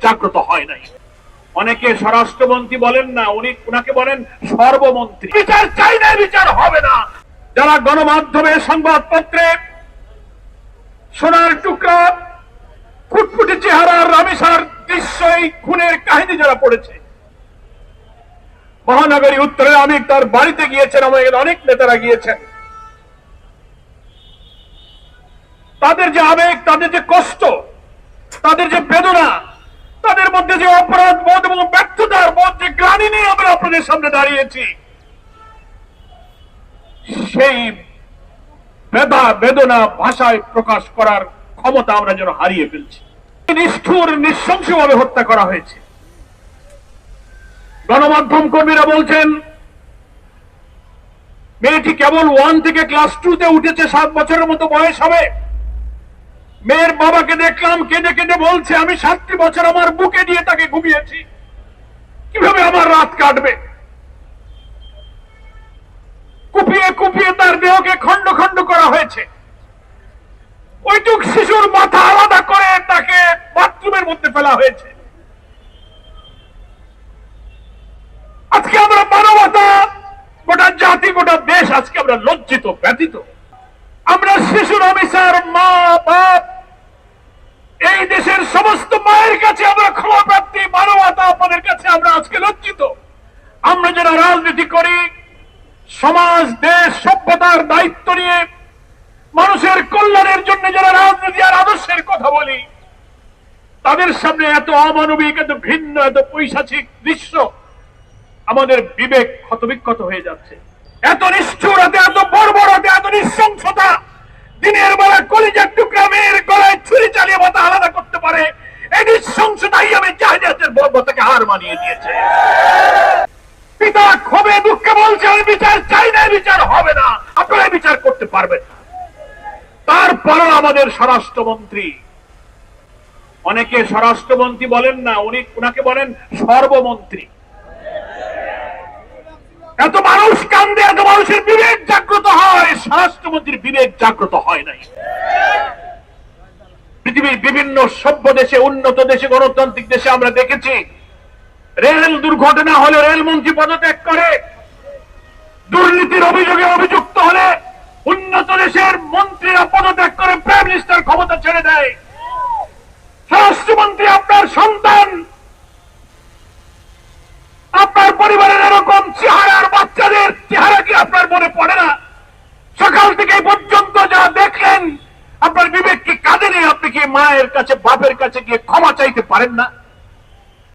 জাগ্রত হয় নাই। অনেকে স্বরাষ্ট্রমন্ত্রী বলেন না, উনাকে বলেন সর্বমন্ত্রী। বিচার চাই না, বিচার হবে না। যারা গণমাধ্যমে সংবাদপত্রে সোনার টুকরা ফুটফুটে চেহারার রামেসার দৃশ্য, এই খুনের কাহিনী যারা পড়েছে, মহানগরী উত্তরে আমি তার বাড়িতে গিয়েছেন, আমাদের অনেক নেতারা গিয়েছেন, তাদের যে আবেগ, তাদের যে কষ্ট, তাদের যে বেদনা, তাদের মধ্যে যে অপরাধ বোধ এবং ব্যর্থতার বোধ, যে গ্লানি নিয়ে আমরা আপনাদের সামনে দাঁড়িয়েছি, সেই বেদনা ভাষায় প্রকাশ করার ক্ষমতা আমরা যেন হারিয়ে ফেলছি। নিষ্ঠুর নৃশংসভাবে হত্যা করা হয়েছে। গণমাধ্যম কর্মীরা বলছেন মেয়েটি কেবল 1 থেকে ক্লাস 2-তে উঠেছে, 7 বছরের মতো বয়স হবে। মেয়ের বাবাকে দেখলাম কেঁদে কেঁদে বলছে, আমি 7টি বছর আমার বুকে নিয়ে তাকে ঘুমিয়েছি, কিভাবে আমার রাত কাটবে। কুপিয়ে কুপিয়ে তার দেহকে খন্ড খন্ড করা হয়েছে। ওইটুক শিশুর মাথা আলাদা করে তাকে বাথরুমের মধ্যে ফেলা হয়েছে। আজকে আমরা মানবতা, গোটা জাতি, গোটা দেশ আজকে আমরা লজ্জিত, ব্যথিত। আমরা শিশু অফিসার, মা বাপ, এই দেশের সমস্ত মায়ের কাছে আমরা ক্ষমা প্রার্থী। মানবতা আপনাদের কাছে আমরা আজকে লজ্জিত। আমরা যারা রাজনীতি করি, সমাজ, দেশ, সভ্যতার দায়িত্ব নিয়ে মানুষের কল্যাণের জন্য যারা রাজনীতি আর আদর্শের কথা বলি, তাদের সামনে এত অমানবিক, এত ভিন্ন, এত পৈশাচিক দৃশ্য, আমাদের বিবেক ক্ষতবিক্ষত হয়ে যাচ্ছে। এত নিষ্ঠুরতা, এত বর্বরতা, এত নৃশংসতা, দিনের বেলা কলিজার টুকরা মেয়ের গলায় ছুরি চালিয়ে মাথা আলাদা করতে পারে, এই নৃশংসতাই আমি জাহিলিয়াতের বর্বরতাকে হার মানিয়ে দিয়েছে। পিতা ক্ষোভে দুঃখে বলছে, আমি বিচার চাই না, বিচার হবে না, আপনারা বিচার করতে পারবেন না। তারপরও আমাদের স্বরাষ্ট্রমন্ত্রী, অনেকে স্বরাষ্ট্রমন্ত্রী বলেন না, উনাকে বলেন সর্বমন্ত্রী। এত মানুষ কান্দে, এত মানুষের বিবেক জাগ্রত হয়, স্বরাষ্ট্রমন্ত্রীর বিবেক জাগ্রত হয় নাই। পৃথিবীর বিভিন্ন সভ্য দেশে, উন্নত দেশে, গণতান্ত্রিক দেশে আমরা দেখেছি, রেল দুর্ঘটনা হলে রেলমন্ত্রী পদত্যাগ করে, দুর্নীতির অভিযোগে অভিযুক্ত হলে উন্নত দেশের মন্ত্রীরা পদত্যাগ করে, প্রাইম মিনিস্টার ক্ষমতা ছেড়ে দেয়। স্বরাষ্ট্রমন্ত্রী আপনার সন্তান, আপনার পরিবারের এরকম চেহারার বাচ্চাদের চেহারা কি আপনার মনে পড়ে না? সকাল থেকে এই পর্যন্ত যা দেখলেন, আপনার বিবেক কি কাঁদে নেই? আপনি কি মায়ের কাছে, বাপের কাছে গিয়ে ক্ষমা চাইতে পারেন না?